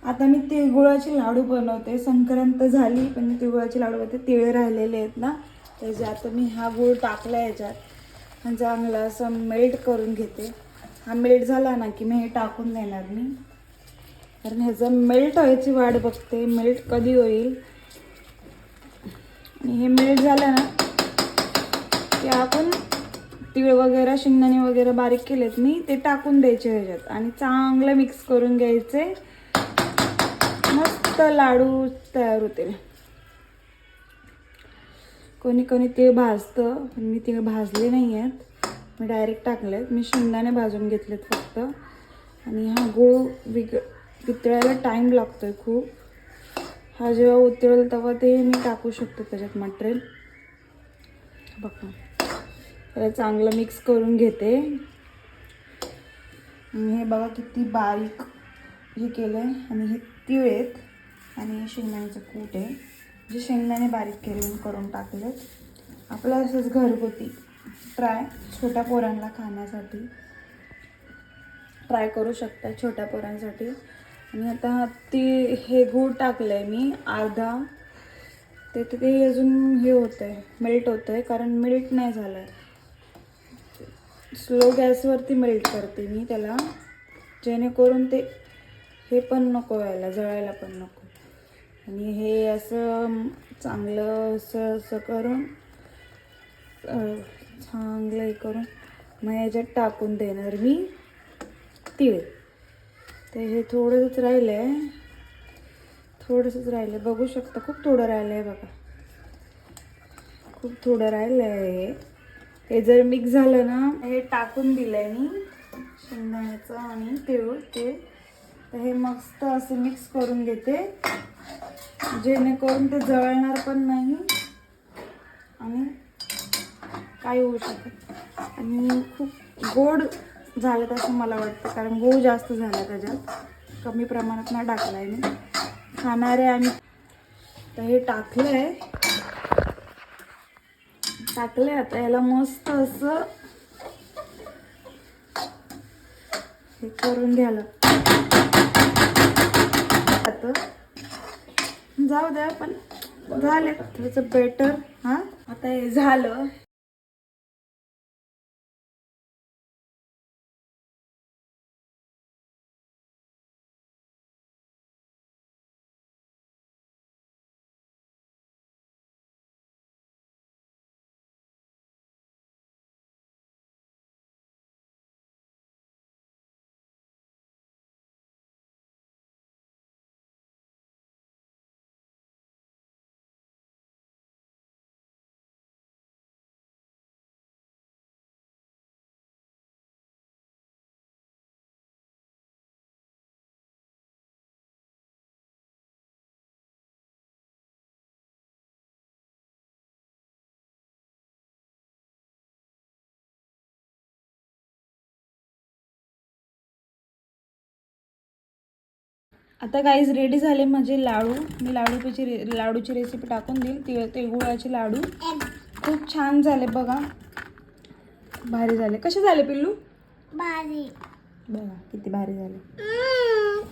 आता मी तिळगुळाचे लाडू बनवते. संक्रांत झाली पण मी तिळगुळाचे लाडू बनवते. तिळ राहिलेले आहेत ना, त्याचे आता मी हा गूळ टाकला याच्यात आणि चांगला असं मेल्ट करून घेते. हा मेल्ट झाला ना की मी हे टाकून देणार मी, कारण ह्याचं मेल्ट व्हायची वाट बघते. मेल्ट कधी होईल. आणि हे मेल्ट झालं ना की आपण तीळ वगैरे शेंगदाणे वगैरे बारीक केलेत मी, ते टाकून द्यायचे ह्याच्यात आणि चांगलं मिक्स करून घ्यायचे. मस्त लाडू तयार होतील. कोणी कोणी तीळ भाजतं पण मी तीळ भाजले नाही आहेत, मी डायरेक्ट टाकलेत. मी शेंगदाणे भाजून घेतलेत फक्त. आणि हा गूळ वितळायला टाईम लागतोय खूप. हा जेव्हा उतरेल तेव्हा ते मी टाकू शकतो त्याच्यात मटेरियल. बघा, त्याला चांगलं मिक्स करून घेते. आणि हे बघा किती बारीक हे केलं आहे. आणि हे तीळ आहेत आणि शेंगदाण्याचं कूट आहे, जे शेंगदाणे बारीक करून टाकलेत. आपलं असंच घरगुती छोट्या पोरांना खाण्यासाठी ट्राय करू शकता, छोट्या पोरांसाठी. आणि आता हे गूळ टाकलं आहे मी अर्धा. ते अजून हे होतं आहे, मेल्ट होतं आहे, कारण मेल्ट नाही झालं आहे. स्लो गॅसवरती मेल्ट करते मी त्याला, जेणेकरून ते हे पण नको व्हायला, जळायला पण नको. आणि हे असं चांगलं असं करून चांगलं हे करून मग याच्यात टाकून देणार मी तीळ. ते हे थोडंसंच राहिलं आहे, थोडंसंच राहिलं आहे, बघू शकता. खूप थोडं राहिलं आहे बघा, खूप थोडं राहिलं आहे. हे जर मिक्स झालं ना, हे टाकून दिलं आहे मी शेंगदाण्याचं आणि तीळ ते. तर हे मस्त असं मिक्स करून घेते, जेणेकरून ते जळणार पण नाही आणि काय होऊ शकत. आणि खूप गोड झालं असं मला वाटतं, कारण गूळ जास्त झाला त्याच्यात, कमी प्रमाणात नाही टाकलं आहे मी. खाणारे आणि तर हे टाकलं आता याला मस्त असं हे करून घ्यायला. आता जाऊ द्या, पण झाले त्याचं बेटर. हां, आता हे झालं. आता गाईज रेडी झाले माझे लाडू. मी लाडूची रेसिपी टाकून देईल. तिळगुळाचे लाडू खूप छान झाले बघा, भारी झाले. कसे झाले पिल्लू? भारी. बघा किती भारी झाले.